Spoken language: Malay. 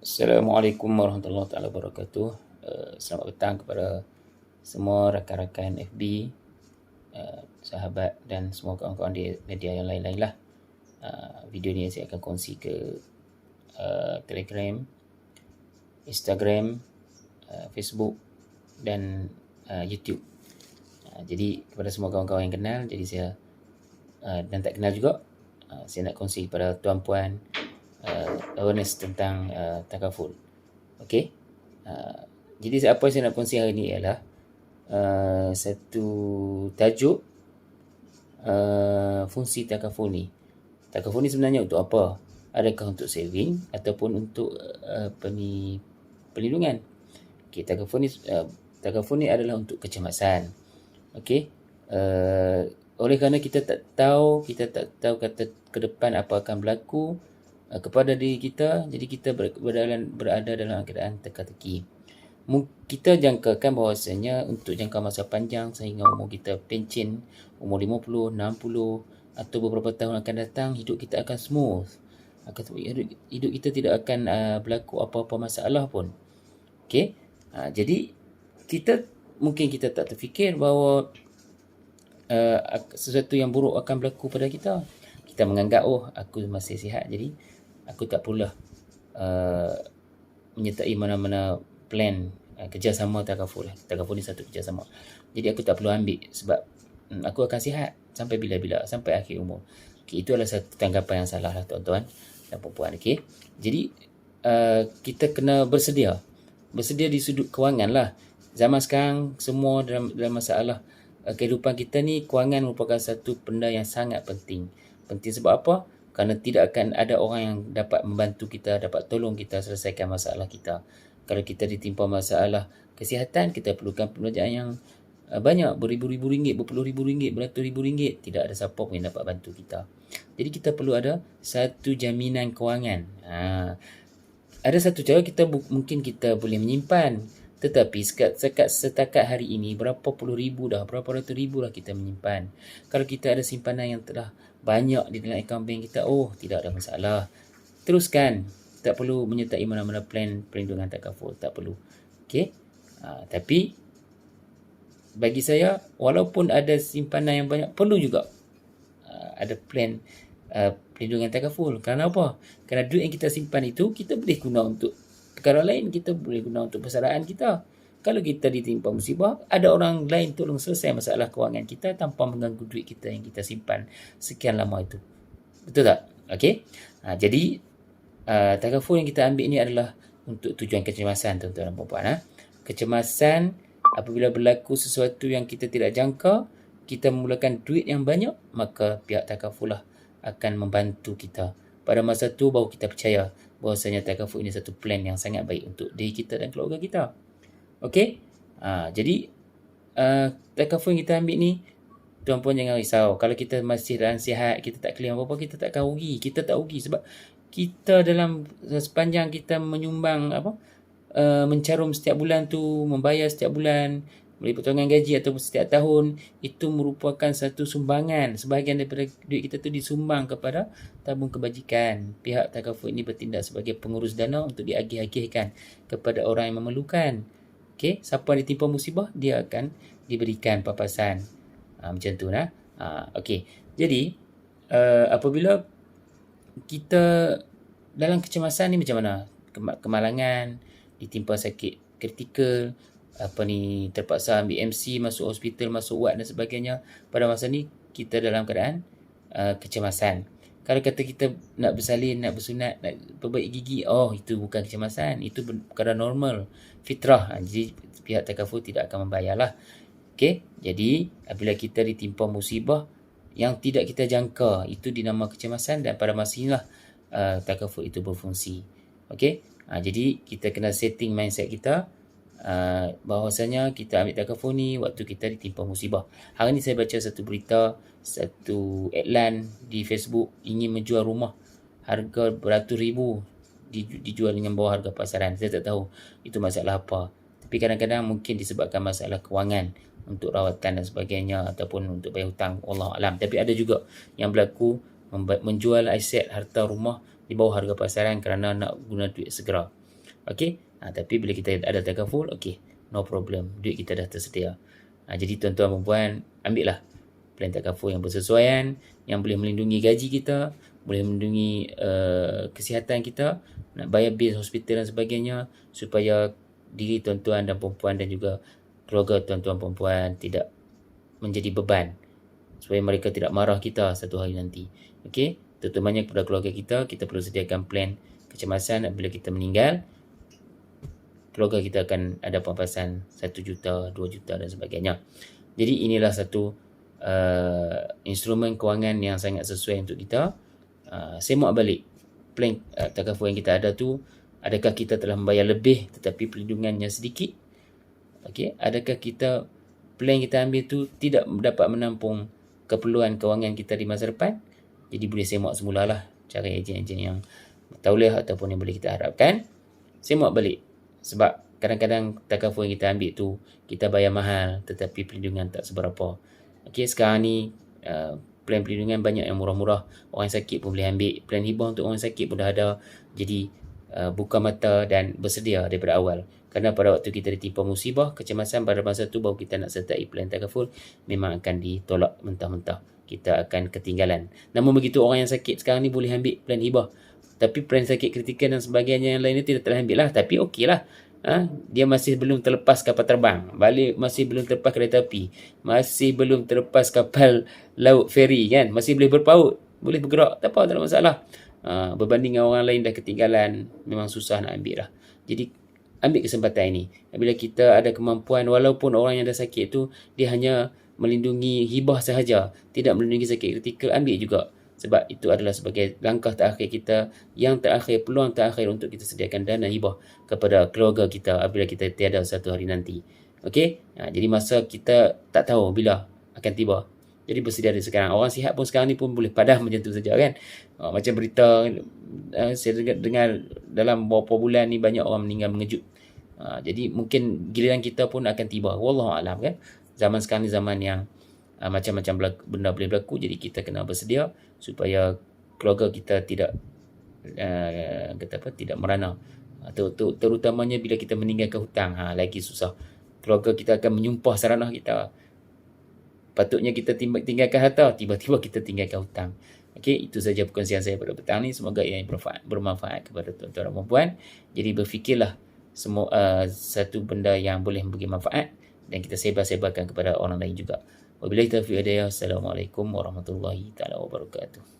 Assalamualaikum warahmatullahi taala wabarakatuh. Selamat petang kepada semua rakan-rakan FB, sahabat dan semua kawan-kawan di media yang lain-lain lah. Video ni saya akan kongsi ke Telegram, Instagram, Facebook dan YouTube. Jadi kepada semua kawan-kawan yang kenal, jadi saya dan tak kenal juga, saya nak kongsi kepada tuan-puan awareness tentang takaful. Okey. Jadi apa yang saya nak kongsi hari ni ialah satu tajuk fungsi takaful ni. Takaful ni sebenarnya untuk apa? Adakah untuk saving ataupun untuk perlindungan? Okey, takaful ni adalah untuk kecemasan. Okey. Oleh kerana kita tak tahu kata ke depan apa akan berlaku kepada diri kita, jadi kita berada dalam keadaan teka-teki. Kita jangkakan bahawasanya untuk jangka masa panjang sehingga umur kita pencen, umur 50, 60 atau beberapa tahun akan datang, hidup kita akan smooth. Hidup kita tidak akan berlaku apa-apa masalah pun. Okey. Jadi mungkin kita tak terfikir bahawa sesuatu yang buruk akan berlaku pada kita. Kita menganggap, aku masih sihat, jadi aku tak perlulah menyertai mana-mana plan kerjasama takaful. Takaful ni satu kerjasama. Jadi aku tak perlu ambil sebab aku akan sihat sampai bila-bila, sampai akhir umur. Okay, itu adalah satu tanggapan yang salah lah tuan-tuan dan puan-puan. Okay. Jadi kita kena bersedia di sudut kewangan lah. Zaman sekarang semua dalam masalah kehidupan kita ni, kewangan merupakan satu benda yang sangat penting. Penting sebab apa? Kerana tidak akan ada orang yang dapat membantu kita, dapat tolong kita selesaikan masalah kita. Kalau kita ditimpa masalah kesihatan, kita perlukan pembelanjaan yang banyak, beribu-ribu ringgit, berpuluh ribu ringgit, beratus ribu ringgit. Tidak ada siapa pun yang dapat bantu kita. Jadi kita perlu ada satu jaminan kewangan. Ada satu cara mungkin kita boleh menyimpan. Tetapi setakat hari ini, berapa puluh ribu dah, berapa ratus ribu dah kita menyimpan. Kalau kita ada simpanan yang telah banyak di dalam akaun bank kita, tidak ada masalah. Teruskan. Tak perlu menyertai mana-mana plan perlindungan takaful. Tak perlu. Okey. Tapi bagi saya, walaupun ada simpanan yang banyak, perlu juga ada plan perlindungan takaful. Kerana apa? Kerana duit yang kita simpan itu, kita boleh guna untuk perkara lain. Kita boleh guna untuk persaudaraan kita. Kalau kita ditimpa musibah, ada orang lain tolong selesai masalah kewangan kita tanpa mengganggu duit kita yang kita simpan sekian lama itu. Betul tak? Okey. Jadi takaful yang kita ambil ni adalah untuk tujuan kecemasan, tuan-tuan dan puan-puan. Kecemasan apabila berlaku sesuatu yang kita tidak jangka, kita memulakan duit yang banyak, maka pihak takaful lah akan membantu kita. Pada masa tu baru kita percaya bahawasanya takaful ini satu plan yang sangat baik untuk diri kita dan keluarga kita. Okey. Jadi takaful yang kita ambil ni, tuan-puan jangan risau. Kalau kita masih dalam sihat, kita tak claim apa-apa, kita takkan rugi. Kita tak rugi sebab kita dalam sepanjang kita menyumbang mencarum setiap bulan tu, membayar setiap bulan, beri potongan gaji ataupun setiap tahun, itu merupakan satu sumbangan. Sebahagian daripada duit kita tu disumbang kepada tabung kebajikan. Pihak takaful ini bertindak sebagai pengurus dana untuk diagih-agihkan kepada orang yang memerlukan. Okey, siapa yang ditimpa musibah, dia akan diberikan papasan. Macam tu lah. Okey. Jadi, apabila kita dalam kecemasan ni macam mana? Kemalangan, ditimpa sakit kritikal, terpaksa ambil MC, masuk hospital, masuk ward dan sebagainya. Pada masa ni, kita dalam keadaan kecemasan. Kalau kata kita nak bersalin, nak bersunat, nak perbaiki gigi, itu bukan kecemasan. Itu perkara normal, fitrah. Jadi pihak takaful tidak akan membayar lah. Okey, jadi apabila kita ditimpa musibah yang tidak kita jangka, itu dinama kecemasan, dan pada masa inilah takaful itu berfungsi. Okey, jadi kita kena setting mindset kita bahawasanya kita ambil takaful ni waktu kita ditimpa musibah. Hari ni saya baca satu berita, satu iklan di Facebook ingin menjual rumah harga beratus ribu, dijual dengan bawah harga pasaran. Saya tak tahu itu masalah apa. Tapi kadang-kadang mungkin disebabkan masalah kewangan untuk rawatan dan sebagainya, ataupun untuk bayar hutang, wallahu alam. Tapi ada juga yang berlaku menjual aset harta rumah di bawah harga pasaran kerana nak guna duit segera. Okey. Tapi bila kita ada takaful, okey, no problem. Duit kita dah tersedia. Jadi tuan-tuan dan puan, ambillah plan takaful yang bersesuaian, yang boleh melindungi gaji kita, boleh melindungi kesihatan kita, nak bayar bil hospital dan sebagainya, supaya diri tuan-tuan dan perempuan dan juga keluarga tuan-tuan perempuan tidak menjadi beban, supaya mereka tidak marah kita satu hari nanti. Okey, terutamanya kepada keluarga kita perlu sediakan plan kecemasan apabila kita meninggal. Keluarga kita akan ada pampasan 1 juta, 2 juta dan sebagainya. Jadi inilah satu instrumen kewangan yang sangat sesuai untuk kita. Semak balik plan takaful yang kita ada tu, adakah kita telah membayar lebih tetapi perlindungannya sedikit? Okey, adakah kita plan kita ambil tu tidak dapat menampung keperluan kewangan kita di masa depan? Jadi boleh semak semulalah cari ejen-ejen yang bertauliah ataupun yang boleh kita harapkan. Semak balik. Sebab kadang-kadang takaful yang kita ambil tu, kita bayar mahal tetapi perlindungan tak seberapa. Okey, sekarang ni plan perlindungan banyak yang murah-murah. Orang sakit pun boleh ambil. Plan hibah untuk orang sakit pun dah ada. Jadi buka mata dan bersedia daripada awal. Kerana pada waktu kita ditimpa musibah, kecemasan, pada masa tu baru kita nak sertai plan takaful, memang akan ditolak mentah-mentah. Kita akan ketinggalan. Namun begitu, orang yang sakit sekarang ni boleh ambil plan hibah. Tapi plan sakit kritikal dan sebagainya yang lain ni tidak telah ambil lah. Tapi okey lah. Dia masih belum terlepas kapal terbang. Balik masih belum terlepas kereta api. Masih belum terlepas kapal laut feri kan. Masih boleh berpaut. Boleh bergerak. Tak apa, tak ada masalah. Berbanding dengan orang lain dah ketinggalan, memang susah nak ambil lah. Jadi ambil kesempatan ini. Bila kita ada kemampuan, walaupun orang yang dah sakit tu, dia hanya melindungi hibah sahaja, tidak melindungi sakit kritikal, ambil juga. Sebab itu adalah sebagai langkah terakhir kita, yang terakhir, peluang terakhir untuk kita sediakan dana hibah kepada keluarga kita apabila kita tiada satu hari nanti. Okey? Jadi masa kita tak tahu bila akan tiba. Jadi bersedia dari sekarang. Orang sihat pun sekarang ni pun boleh padam macam tu saja kan. Macam berita saya dengar dalam beberapa bulan ni banyak orang meninggal mengejut. Jadi mungkin giliran kita pun akan tiba. Wallahualam kan. Zaman sekarang ni zaman yang macam-macam benda boleh berlaku. Jadi kita kena bersedia supaya keluarga kita tidak tidak merana. Terutamanya bila kita meninggalkan hutang, lagi susah. Keluarga kita akan menyumpah saranah kita. Patutnya kita tinggalkan harta, tiba-tiba kita tinggalkan hutang. Okey, itu saja perkongsian saya pada petang ni. Semoga ia bermanfaat kepada tuan-tuan dan puan-puan. Jadi berfikirlah semua satu benda yang boleh memberi manfaat dan kita sebar-sebarkan kepada orang lain juga. Wabillahi taufiq hidayah. Assalamualaikum warahmatullahi taala wabarakatuh.